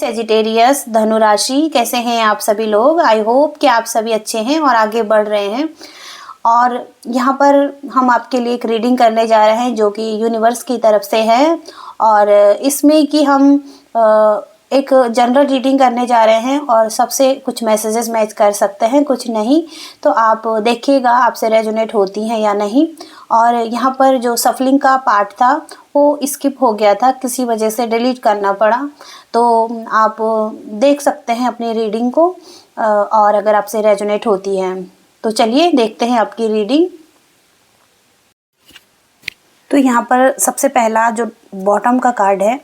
Sagittarius धनु राशि, कैसे हैं आप सभी लोग। आई होप कि आप सभी अच्छे हैं और आगे बढ़ रहे हैं। और यहाँ पर हम आपके लिए एक रीडिंग करने जा रहे हैं जो कि यूनिवर्स की तरफ से है। और इसमें कि हम एक जनरल रीडिंग करने जा रहे हैं और सबसे कुछ मैसेजेस मैच कर सकते हैं, कुछ नहीं। तो आप देखिएगा आपसे रेजोनेट होती हैं या नहीं। और यहाँ पर जो सफलिंग का पार्ट था वो स्किप हो गया था, किसी वजह से डिलीट करना पड़ा। तो आप देख सकते हैं अपनी रीडिंग को और अगर आपसे रेजोनेट होती है तो चलिए देखते हैं आपकी रीडिंग। तो यहाँ पर सबसे पहला जो बॉटम का कार्ड है,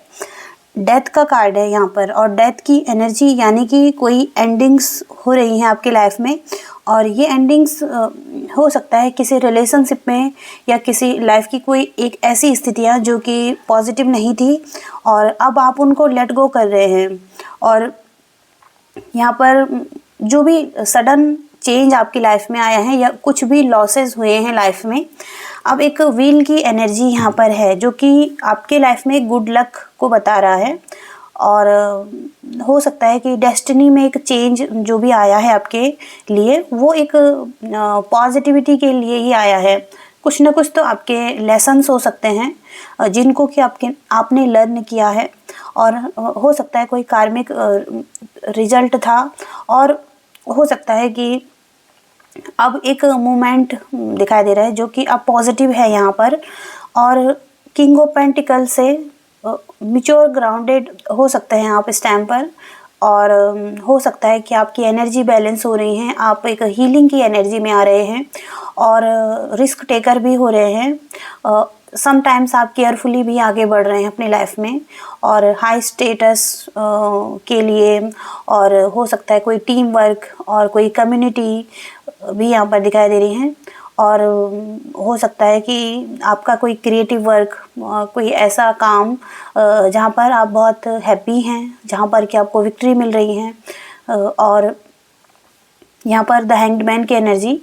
डेथ का कार्ड है यहाँ पर। और डेथ की एनर्जी यानी कि कोई एंडिंग्स हो रही हैं आपकी लाइफ में। और ये एंडिंग्स हो सकता है किसी रिलेशनशिप में या किसी लाइफ की कोई एक ऐसी स्थितियाँ जो कि पॉजिटिव नहीं थी और अब आप उनको लेट गो कर रहे हैं। और यहाँ पर जो भी सडन चेंज आपकी लाइफ में आया है या कुछ भी लॉसेस हुए हैं लाइफ में, अब एक व्हील की एनर्जी यहाँ पर है जो कि आपके लाइफ में गुड लक को बता रहा है। और हो सकता है कि डेस्टिनी में एक चेंज जो भी आया है आपके लिए वो एक पॉजिटिविटी के लिए ही आया है। कुछ ना कुछ तो आपके लेसन्स हो सकते हैं जिनको कि आपने लर्न किया है। और हो सकता है कोई कार्मिक रिजल्ट था और हो सकता है कि अब एक मूवमेंट दिखाई दे रहा है जो कि अब पॉजिटिव है यहाँ पर। और किंग ऑफ पेंटिकल से मैच्योर ग्राउंडेड हो सकते हैं आप इस टाइम पर। और हो सकता है कि आपकी एनर्जी बैलेंस हो रही हैं, आप एक हीलिंग की एनर्जी में आ रहे हैं और रिस्क टेकर भी हो रहे हैं। समटाइम्स आप केयरफुली भी आगे बढ़ रहे हैं अपनी लाइफ में और हाई स्टेटस के लिए। और हो सकता है कोई टीम वर्क और कोई कम्युनिटी भी यहाँ पर दिखाई दे रही हैं। और हो सकता है कि आपका कोई क्रिएटिव वर्क, कोई ऐसा काम जहाँ पर आप बहुत हैप्पी हैं, जहाँ पर कि आपको विक्ट्री मिल रही है। और यहाँ पर द हैंग्ड मैन की एनर्जी,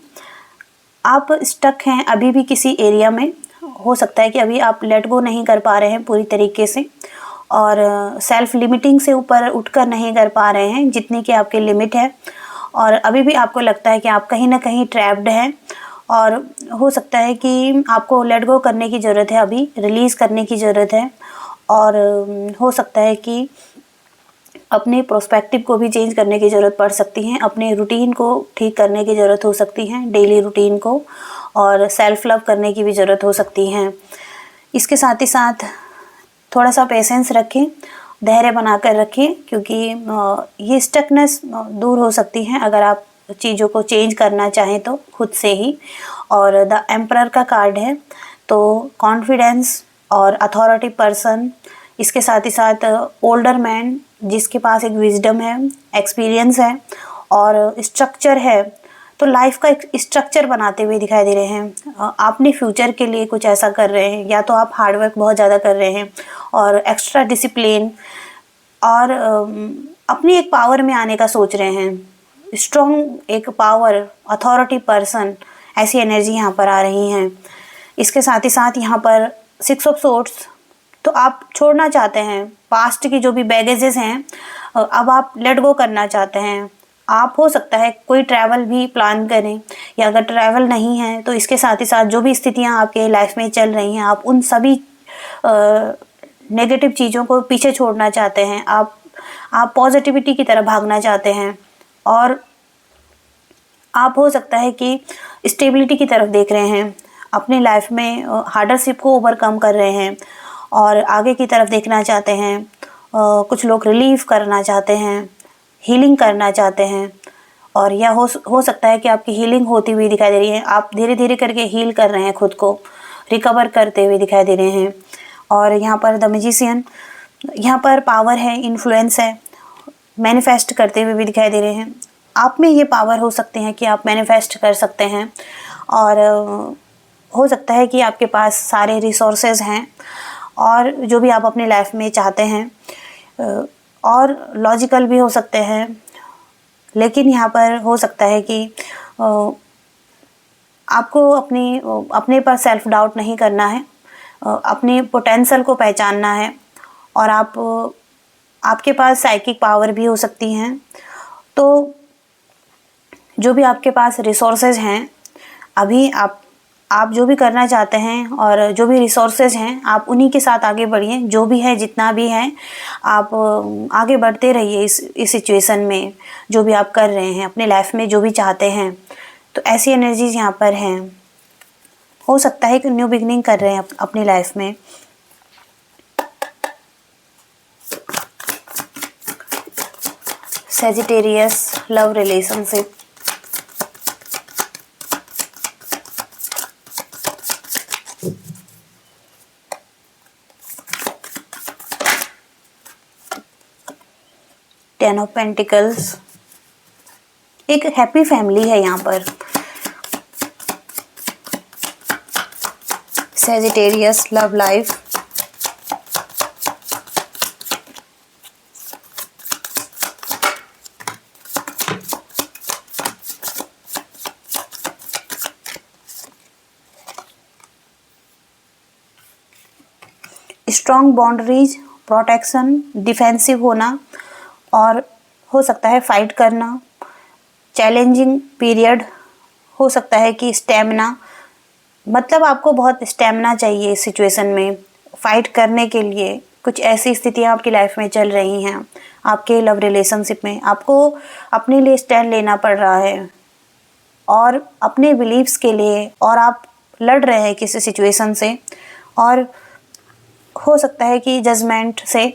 आप स्टक हैं अभी भी किसी एरिया में। हो सकता है कि अभी आप लेट गो नहीं कर पा रहे हैं पूरी तरीके से और सेल्फ लिमिटिंग से ऊपर उठकर नहीं कर पा रहे हैं जितनी कि आपकी लिमिट है। और अभी भी आपको लगता है कि आप कहीं ना कहीं ट्रैप्ड हैं और हो सकता है कि आपको लेट गो करने की ज़रूरत है, अभी रिलीज़ करने की ज़रूरत है। और हो सकता है कि अपने प्रोस्पेक्टिव को भी चेंज करने की ज़रूरत पड़ सकती है, अपने रूटीन को ठीक करने की ज़रूरत हो सकती है, डेली रूटीन को। और सेल्फ लव करने की भी ज़रूरत हो सकती है। इसके साथ ही साथ थोड़ा सा पेशेंस रखें, धैर्य बनाकर रखें, क्योंकि ये स्टकनेस दूर हो सकती है अगर आप चीज़ों को चेंज करना चाहें तो खुद से ही। और द एम्परर का कार्ड है, तो कॉन्फिडेंस और अथॉरिटी पर्सन, इसके साथ ही साथ ओल्डर मैन जिसके पास एक विजडम है, एक्सपीरियंस है और स्ट्रक्चर है। तो लाइफ का एक स्ट्रक्चर बनाते हुए दिखाई दे रहे हैं। आपने फ्यूचर के लिए कुछ ऐसा कर रहे हैं, या तो आप हार्डवर्क बहुत ज़्यादा कर रहे हैं और एक्स्ट्रा डिसिप्लिन और अपनी एक पावर में आने का सोच रहे हैं। स्ट्रॉन्ग एक पावर, अथॉरिटी पर्सन, ऐसी एनर्जी यहाँ पर आ रही हैं। इसके साथ ही साथ यहाँ पर 6 ऑफ सोर्ड्स, तो आप छोड़ना चाहते हैं पास्ट की जो भी बैगेजेस हैं, अब आप लेट गो करना चाहते हैं। आप हो सकता है कोई ट्रैवल भी प्लान करें, या अगर ट्रैवल नहीं है तो इसके साथ ही साथ जो भी स्थितियां आपके लाइफ में चल रही हैं, आप उन सभी नेगेटिव चीज़ों को पीछे छोड़ना चाहते हैं। आप पॉजिटिविटी की तरफ भागना चाहते हैं और आप हो सकता है कि स्टेबिलिटी की तरफ देख रहे हैं, अपनी लाइफ में हार्डरशिप को ओवरकम कर रहे हैं और आगे की तरफ देखना चाहते हैं। कुछ लोग रिलीफ करना चाहते हैं, हीलिंग करना चाहते हैं। और यह हो सकता है कि आपकी हीलिंग होती हुई दिखाई दे रही है, आप धीरे धीरे करके हील कर रहे हैं, खुद को रिकवर करते हुए दिखाई दे रहे हैं। और यहाँ पर द मैजिशियन, यहाँ पर पावर है, इन्फ्लुएंस है, मैनिफेस्ट करते हुए भी दिखाई दे रहे हैं। आप में ये पावर हो सकते हैं कि आप मैनिफेस्ट कर सकते हैं और हो सकता है कि आपके पास सारे रिसोर्सेज हैं और जो भी आप अपनी लाइफ में चाहते हैं, और लॉजिकल भी हो सकते हैं। लेकिन यहाँ पर हो सकता है कि आपको अपने पर सेल्फ डाउट नहीं करना है, अपने पोटेंशियल को पहचानना है और आप आपके पास साइकिक पावर भी हो सकती हैं। तो जो भी आपके पास रिसोर्सेज हैं, अभी आप जो भी करना चाहते हैं और जो भी रिसोर्सेज हैं, आप उन्हीं के साथ आगे बढ़िए। जो भी है, जितना भी है, आप आगे बढ़ते रहिए इस सिचुएशन में। जो भी आप कर रहे हैं अपने लाइफ में, जो भी चाहते हैं, तो ऐसी एनर्जीज यहाँ पर हैं। हो सकता है कि न्यू बिगनिंग कर रहे हैं अपनी लाइफ में। Sagittarius love relationship. Ten of pentacles. एक हैप्पी फैमिली है यहाँ पर। Sagittarius love life. Strong boundaries, protection, defensive होना, और हो सकता है फाइट करना। चैलेंजिंग पीरियड, हो सकता है कि स्टेमिना, मतलब आपको बहुत स्टेमिना चाहिए इस सिचुएशन में फाइट करने के लिए। कुछ ऐसी स्थितियाँ आपकी लाइफ में चल रही हैं, आपके लव रिलेशनशिप में आपको अपने लिए स्टैंड लेना पड़ रहा है और अपने बिलीव्स के लिए, और आप लड़ रहे हैं किसी सिचुएशन से, और हो सकता है कि जजमेंट से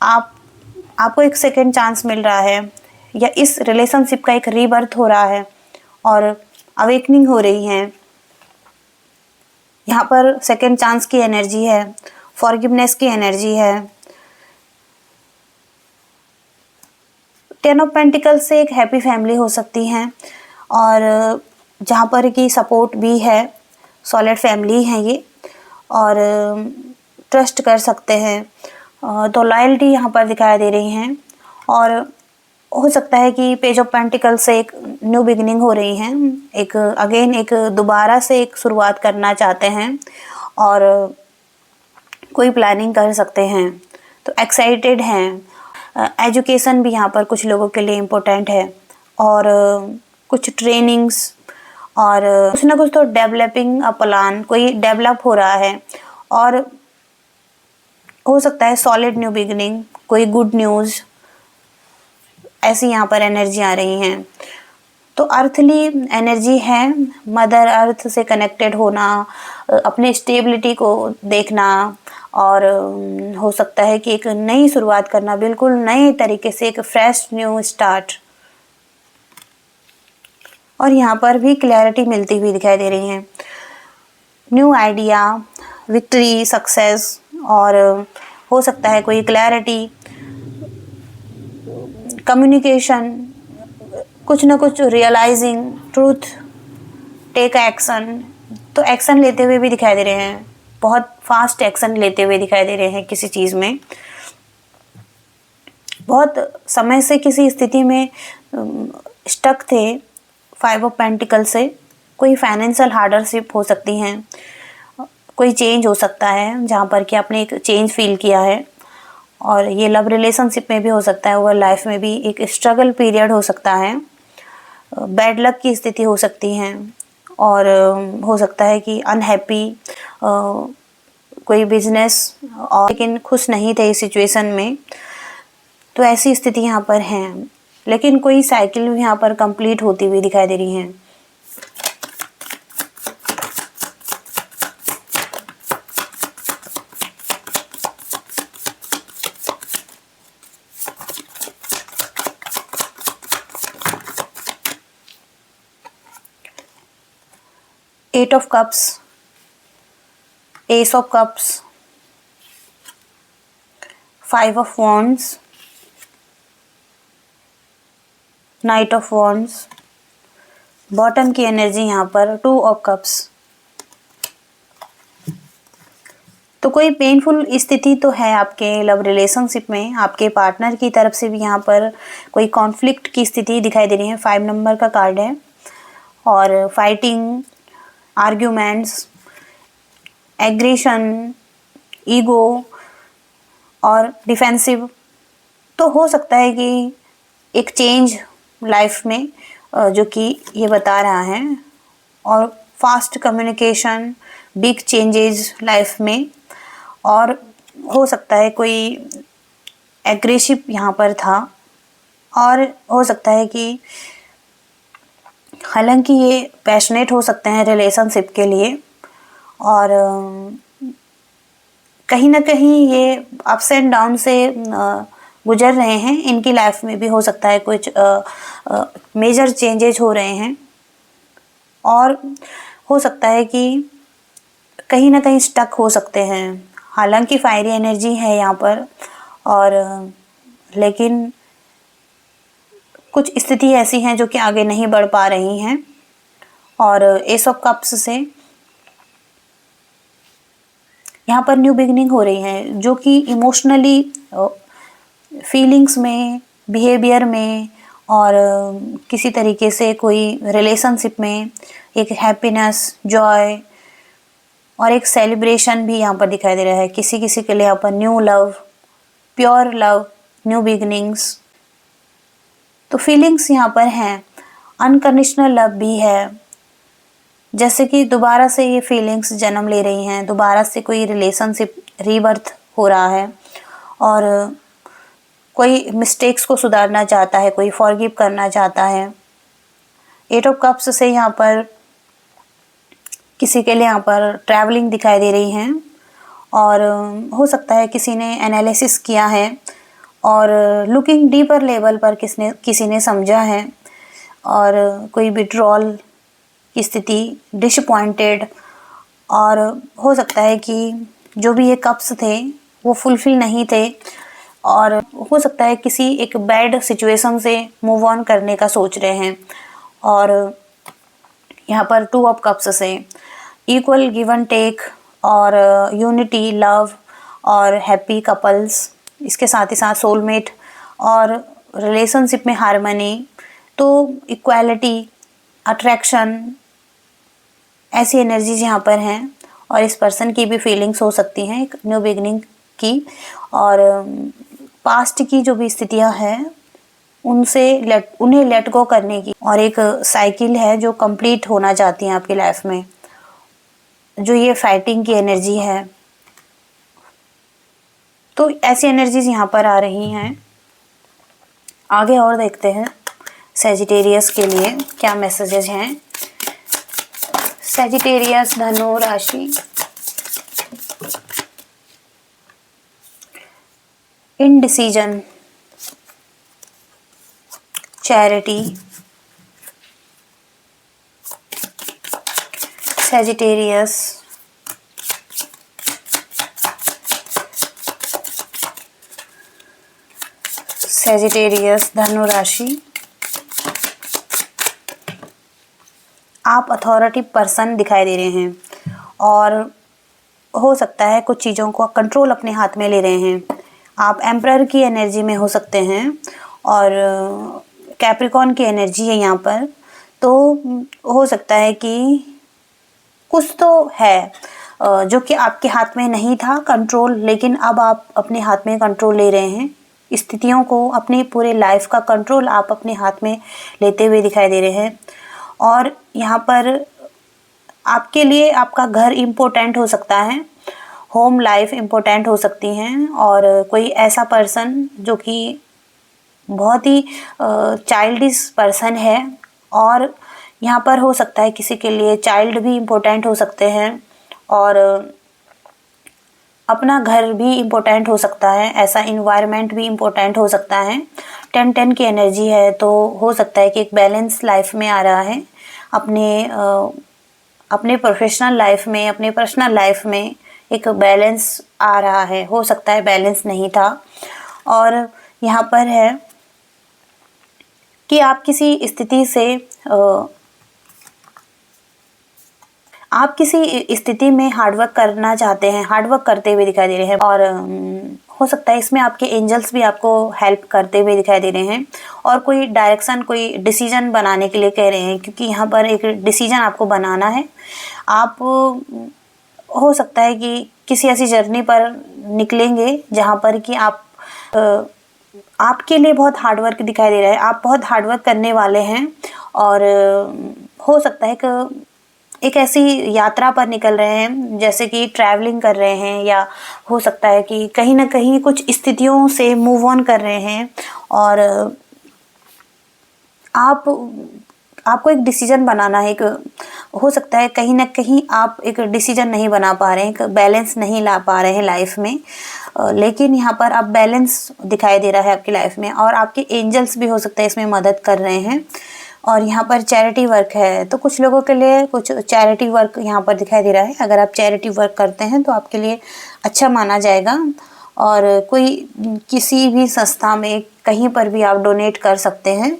आपको एक सेकेंड चांस मिल रहा है, या इस रिलेशनशिप का एक रीबर्थ हो रहा है और अवेकनिंग हो रही है। यहाँ पर सेकेंड चांस की एनर्जी है, फॉरगिवनेस की एनर्जी है। टेन ऑफ पेंटिकल से एक हैप्पी फैमिली हो सकती है, और जहाँ पर कि सपोर्ट भी है, सॉलिड फैमिली है ये, और ट्रस्ट कर सकते हैं। तो लॉयल्टी यहाँ पर दिखाई दे रही हैं, और हो सकता है कि पेज ऑफ पेंटिकल से एक न्यू बिगिनिंग हो रही है, एक दोबारा से एक शुरुआत करना चाहते हैं, और कोई प्लानिंग कर सकते हैं, तो एक्साइटेड हैं। एजुकेशन भी यहाँ पर कुछ लोगों के लिए इम्पोर्टेंट है, और कुछ ट्रेनिंग्स, और कुछ ना कुछ तो डेवलपिंग अ प्लान, कोई डेवलप हो रहा है, और हो सकता है सॉलिड न्यू बिगिनिंग, कोई गुड न्यूज़, ऐसी यहाँ पर एनर्जी आ रही हैं। तो अर्थली एनर्जी है, मदर अर्थ से कनेक्टेड होना, अपने स्टेबिलिटी को देखना, और हो सकता है कि एक नई शुरुआत करना, बिल्कुल नए तरीके से एक फ्रेश न्यू स्टार्ट। और यहाँ पर भी क्लैरिटी मिलती हुई दिखाई दे रही है। न्यू आइडिया, विक्ट्री, सक्सेस, और हो सकता है कोई क्लैरिटी, कम्युनिकेशन, कुछ ना कुछ रियलाइजिंग ट्रूथ, टेक एक्शन। तो एक्शन लेते हुए भी दिखाई दे रहे हैं, बहुत फास्ट एक्शन लेते हुए दिखाई दे रहे हैं किसी चीज़ में। बहुत समय से किसी स्थिति में स्टक थे। फाइव ऑफ पेंटिकल से कोई फाइनेंशियल हार्डशिप हो सकती हैं, कोई चेंज हो सकता है जहाँ पर कि आपने एक चेंज फील किया है, और ये लव रिलेशनशिप में भी हो सकता है, ओवर लाइफ में भी एक स्ट्रगल पीरियड हो सकता है, बैड लक की स्थिति हो सकती है, और हो सकता है कि अनहैप्पी कोई बिजनेस, और लेकिन खुश नहीं थे इस सिचुएशन में। तो ऐसी स्थिति यहाँ पर है, लेकिन कोई साइकिल भी यहाँ पर कंप्लीट होती हुई दिखाई दे रही है। Eight of cups, ace of cups, five of wands, knight of wands, bottom की एनर्जी यहाँ पर टू ऑफ कप्स। तो कोई पेनफुल स्थिति तो है आपके लव रिलेशनशिप में, आपके पार्टनर की तरफ से भी यहाँ पर कोई कॉन्फ्लिक्ट की स्थिति दिखाई दे रही है। 5 नंबर का कार्ड है, और फाइटिंग, आर्ग्यूमेंट्स, एग्रेशन, ईगो, और डिफेंसिव तो हो सकता है कि एक चेंज लाइफ में जो कि ये बता रहा है, और fast communication, big changes life में, और हो सकता है कोई एग्रेसिव यहाँ पर था, और हो सकता है कि हालांकि ये पैशनेट हो सकते हैं रिलेशनशिप के लिए, और कहीं ना कहीं ये अप्स एंड डाउन से गुजर रहे हैं। इनकी लाइफ में भी हो सकता है कुछ मेजर चेंजेज हो रहे हैं, और हो सकता है कि कहीं ना कहीं स्टक हो सकते हैं। हालांकि फायरी एनर्जी है यहाँ पर, और लेकिन कुछ स्थिति ऐसी हैं जो कि आगे नहीं बढ़ पा रही हैं। और एस ऑफ कप्स से यहाँ पर न्यू बिगिनिंग हो रही है, जो कि इमोशनली, फीलिंग्स में, बिहेवियर में, और किसी तरीके से कोई रिलेशनशिप में एक हैप्पीनेस, जॉय और एक सेलिब्रेशन भी यहाँ पर दिखाई दे रहा है। किसी किसी के लिए यहाँ पर new love, pure love, new beginnings, तो फीलिंग्स यहाँ पर हैं। अनकंडीशनल लव भी है, जैसे कि दोबारा से ये फीलिंग्स जन्म ले रही हैं, दोबारा से कोई रिलेशनशिप रीबर्थ हो रहा है, और कोई मिस्टेक्स को सुधारना चाहता है, कोई फॉरगिव करना चाहता है। एट ऑफ कप्स से यहाँ पर किसी के लिए यहाँ पर ट्रैवलिंग दिखाई दे रही है, और हो सकता है किसी ने एनालिसिस किया है, और लुकिंग डीपर लेवल पर किसी ने समझा है, और कोई विड्रॉल की स्थिति, डिसअपॉइंटेड, और हो सकता है कि जो भी ये कप्स थे वो फुलफिल नहीं थे, और हो सकता है किसी एक बैड सिचुएशन से मूव ऑन करने का सोच रहे हैं। और यहाँ पर टू ऑफ कप्स से इक्वल गिव एंड टेक, और यूनिटी, लव और हैप्पी कपल्स, इसके साथ ही साथ सोलमेट और रिलेशनशिप में हार्मनी, तो इक्वालिटी, अट्रैक्शन, ऐसी एनर्जीज यहाँ पर हैं। और इस पर्सन की भी फीलिंग्स हो सकती हैं एक न्यू बिगनिंग की, और पास्ट की जो भी स्थितियाँ हैं उन्हें लेट गो करने की, और एक साइकिल है जो कंप्लीट होना चाहती हैं आपकी लाइफ में, जो ये फाइटिंग की एनर्जी है। तो ऐसी एनर्जीज यहाँ पर आ रही हैं। आगे और देखते हैं सैजिटेरियस के लिए क्या मैसेजेस हैं। सैजिटेरियस धनु राशि, इनडिसीजन, चैरिटी, सैजिटेरियस, सैजिटेरियस धनु राशि, आप अथॉरिटी पर्सन दिखाई दे रहे हैं, और हो सकता है कुछ चीज़ों को कंट्रोल अपने हाथ में ले रहे हैं। आप एम्परर की एनर्जी में हो सकते हैं, और कैप्रिकॉर्न की एनर्जी है यहाँ पर। तो हो सकता है कि कुछ तो है जो कि आपके हाथ में नहीं था कंट्रोल, लेकिन अब आप अपने हाथ में कंट्रोल ले रहे हैं। स्थितियों को, अपनी पूरे लाइफ का कंट्रोल आप अपने हाथ में लेते हुए दिखाई दे रहे हैं। और यहाँ पर आपके लिए आपका घर इम्पोर्टेंट हो सकता है, होम लाइफ इम्पोर्टेंट हो सकती हैं, और कोई ऐसा पर्सन जो कि बहुत ही चाइल्डिश पर्सन है, और यहाँ पर हो सकता है किसी के लिए चाइल्ड भी इम्पोर्टेंट हो सकते हैं, और अपना घर भी इम्पोर्टेंट हो सकता है, ऐसा इन्वायरमेंट भी इम्पोर्टेंट हो सकता है। 10-10 की एनर्जी है, तो हो सकता है कि एक बैलेंस लाइफ में आ रहा है। अपने प्रोफेशनल लाइफ में, अपने पर्सनल लाइफ में एक बैलेंस आ रहा है। हो सकता है बैलेंस नहीं था, और यहाँ पर है कि आप किसी स्थिति से आप किसी स्थिति में हार्डवर्क करना चाहते हैं, हार्डवर्क करते हुए दिखाई दे रहे हैं, और हो सकता है इसमें आपके एंजल्स भी आपको हेल्प करते हुए दिखाई दे रहे हैं, और कोई डायरेक्शन, कोई डिसीजन बनाने के लिए कह रहे हैं, क्योंकि यहाँ पर एक डिसीजन आपको बनाना है। आप हो सकता है कि किसी ऐसी जर्नी पर निकलेंगे जहाँ पर कि आप आपके लिए बहुत हार्ड वर्क दिखाई दे रहा है, आप बहुत हार्ड वर्क करने वाले हैं और हो सकता है कि एक ऐसी यात्रा पर निकल रहे हैं जैसे कि ट्रैवलिंग कर रहे हैं, या हो सकता है कि कहीं ना कहीं कुछ स्थितियों से मूव ऑन कर रहे हैं और आप आपको एक डिसीजन बनाना है। एक हो सकता है कहीं ना कहीं आप एक डिसीजन नहीं बना पा रहे हैं, एक बैलेंस नहीं ला पा रहे हैं लाइफ में, लेकिन यहाँ पर आप बैलेंस दिखाई दे रहा है आपकी लाइफ में, और आपके एंजल्स भी हो सकता है इसमें मदद कर रहे हैं। और यहाँ पर चैरिटी वर्क है, तो कुछ लोगों के लिए कुछ चैरिटी वर्क यहाँ पर दिखाई दे रहा है। अगर आप चैरिटी वर्क करते हैं तो आपके लिए अच्छा माना जाएगा, और कोई किसी भी संस्था में कहीं पर भी आप डोनेट कर सकते हैं।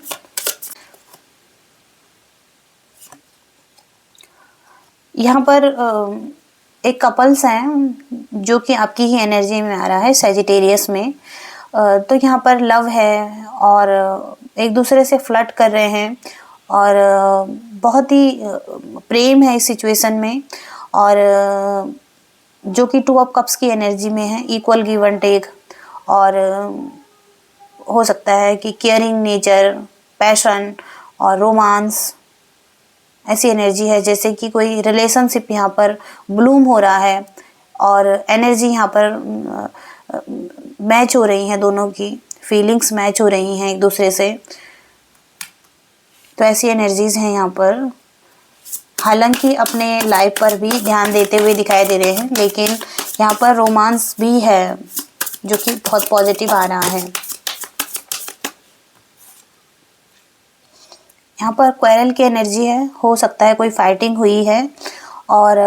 यहाँ पर एक कपल्स हैं जो कि आपकी ही एनर्जी में आ रहा है, सैजिटेरियस में। तो यहाँ पर लव है और एक दूसरे से फ्लर्ट कर रहे हैं, और बहुत ही प्रेम है इस सिचुएशन में, और जो कि 2 ऑफ कप्स की एनर्जी में है, इक्वल गिव एंड टेक। और हो सकता है कि केयरिंग नेचर, पैशन और रोमांस, ऐसी एनर्जी है जैसे कि कोई रिलेशनशिप यहाँ पर ब्लूम हो रहा है, और एनर्जी यहाँ पर मैच हो रही है, दोनों की फीलिंग्स मैच हो रही हैं एक दूसरे से। तो ऐसी एनर्जीज हैं यहाँ पर। हालांकि अपने लाइफ पर भी ध्यान देते हुए दिखाई दे रहे हैं, लेकिन यहाँ पर रोमांस भी है जो कि बहुत पॉजिटिव आ रहा है। यहाँ पर क्वेरल की एनर्जी है, हो सकता है कोई फाइटिंग हुई है, और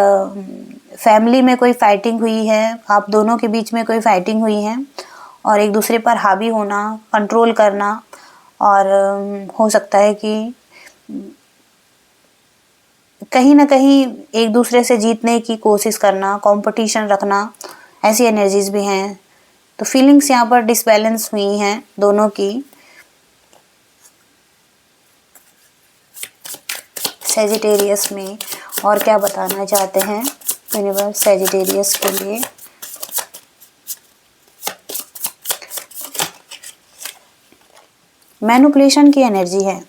फैमिली में कोई फाइटिंग हुई है, आप दोनों के बीच में कोई फाइटिंग हुई है, और एक दूसरे पर हावी होना, कंट्रोल करना, और हो सकता है कि कहीं ना कहीं एक दूसरे से जीतने की कोशिश करना, कंपटीशन रखना, ऐसी एनर्जीज भी हैं। तो फीलिंग्स यहाँ पर डिसबैलेंस हुई हैं दोनों की। सैजिटेरियस में और क्या बताना चाहते हैं यूनिवर्स सैजिटेरियस के लिए? मैनिपुलेशन की एनर्जी है,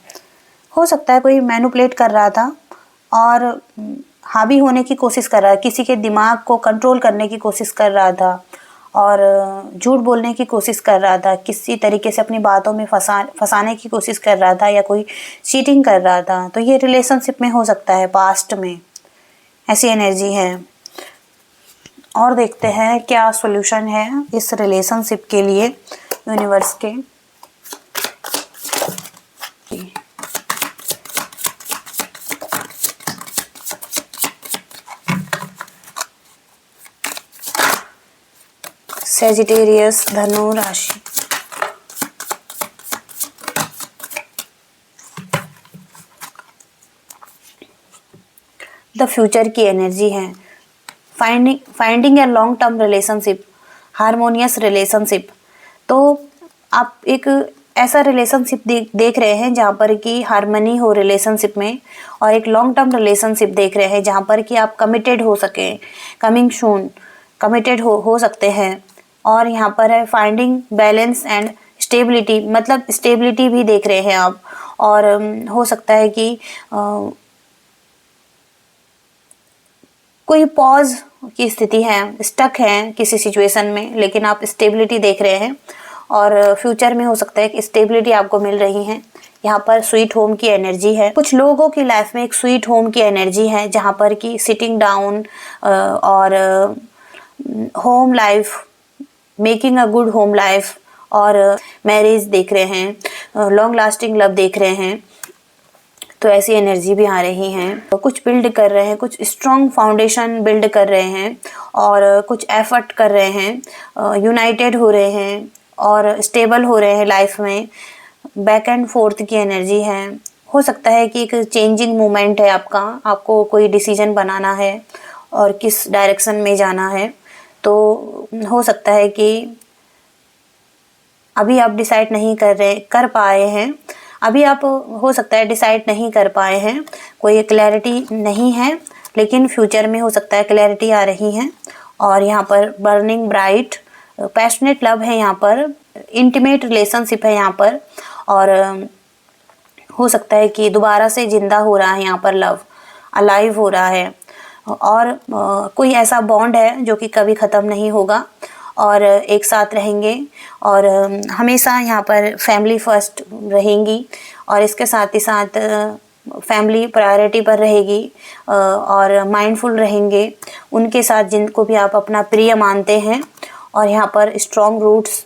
हो सकता है कोई मैनिपुलेट कर रहा था और हावी होने की कोशिश कर रहा है, किसी के दिमाग को कंट्रोल करने की कोशिश कर रहा था, और झूठ बोलने की कोशिश कर रहा था, किसी तरीके से अपनी बातों में फंसाने की कोशिश कर रहा था, या कोई चीटिंग कर रहा था। तो ये रिलेशनशिप में हो सकता है, पास्ट में, ऐसी एनर्जी है। और देखते हैं क्या सॉल्यूशन है इस रिलेशनशिप के लिए यूनिवर्स के। सैजिटेरियस धनु राशि, द फ्यूचर की एनर्जी है। Finding a long term relationship, harmonious relationship. तो आप एक ऐसा रिलेशनशिप देख रहे हैं जहाँ पर कि हारमनी हो रिलेशनशिप में, और एक लॉन्ग टर्म रिलेशनशिप देख रहे हैं जहाँ पर कि आप कमिटेड हो सके, कमिंग सून कमिटेड हो सकते हैं। और यहाँ पर है फाइंडिंग बैलेंस एंड स्टेबिलिटी, मतलब स्टेबिलिटी भी देख रहे हैं आप, और हो सकता है कि कोई पॉज की स्थिति है, स्टक है किसी सिचुएशन में, लेकिन आप स्टेबिलिटी देख रहे हैं, और फ्यूचर में हो सकता है कि स्टेबिलिटी आपको मिल रही है। यहाँ पर स्वीट होम की एनर्जी है, कुछ लोगों की लाइफ में एक स्वीट होम की एनर्जी है जहाँ पर कि सिटिंग डाउन और home life, making a good home life, और मैरिज देख रहे हैं, लॉन्ग लास्टिंग लव देख रहे हैं। तो ऐसी एनर्जी भी आ रही हैं। तो कुछ बिल्ड कर रहे हैं, कुछ स्ट्रॉन्ग फाउंडेशन बिल्ड कर रहे हैं, और कुछ एफर्ट कर रहे हैं, यूनाइटेड हो रहे हैं और स्टेबल हो रहे हैं लाइफ में। बैक एंड फोर्थ की एनर्जी है, हो सकता है कि एक चेंजिंग मोमेंट है आपका, आपको कोई डिसीजन बनाना है और किस डायरेक्शन में जाना है। तो हो सकता है कि अभी आप डिसाइड नहीं कर पाए हैं, अभी आप हो सकता है डिसाइड नहीं कर पाए हैं, कोई क्लैरिटी नहीं है, लेकिन फ्यूचर में हो सकता है क्लैरिटी आ रही है। और यहाँ पर बर्निंग ब्राइट पैशनेट लव है यहाँ पर, इंटीमेट रिलेशनशिप है यहाँ पर, और हो सकता है कि दोबारा से जिंदा हो रहा है यहाँ पर लव, अलाइव हो रहा है, और कोई ऐसा बॉन्ड है जो कि कभी ख़त्म नहीं होगा और एक साथ रहेंगे, और हमेशा यहाँ पर फैमिली फर्स्ट रहेंगी, और इसके साथ ही साथ फैमिली प्रायोरिटी पर रहेगी, और माइंडफुल रहेंगे उनके साथ जिनको भी आप अपना प्रिय मानते हैं। और यहाँ पर स्ट्रॉन्ग रूट्स,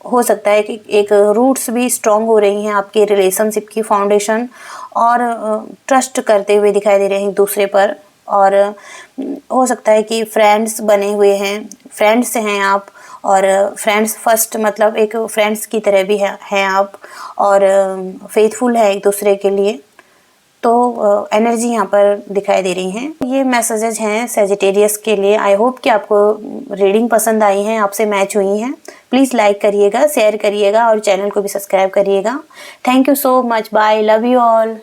हो सकता है कि एक रूट्स भी स्ट्रॉन्ग हो रही हैं आपके रिलेशनशिप की, फाउंडेशन, और ट्रस्ट करते हुए दिखाई दे रहे हैं एक दूसरे पर, और हो सकता है कि फ्रेंड्स बने हुए हैं, फ्रेंड्स हैं आप, और फ्रेंड्स फर्स्ट मतलब एक फ्रेंड्स की तरह भी हैं आप, और फेथफुल है एक दूसरे के लिए। तो एनर्जी यहाँ पर दिखाई दे रही हैं। ये मैसेजेस हैं सैजिटेरियस के लिए। आई होप कि आपको रीडिंग पसंद आई है, आपसे मैच हुई हैं। प्लीज़ लाइक करिएगा, शेयर करिएगा और चैनल को भी सब्सक्राइब करिएगा। Thank you so much, bye, love you all.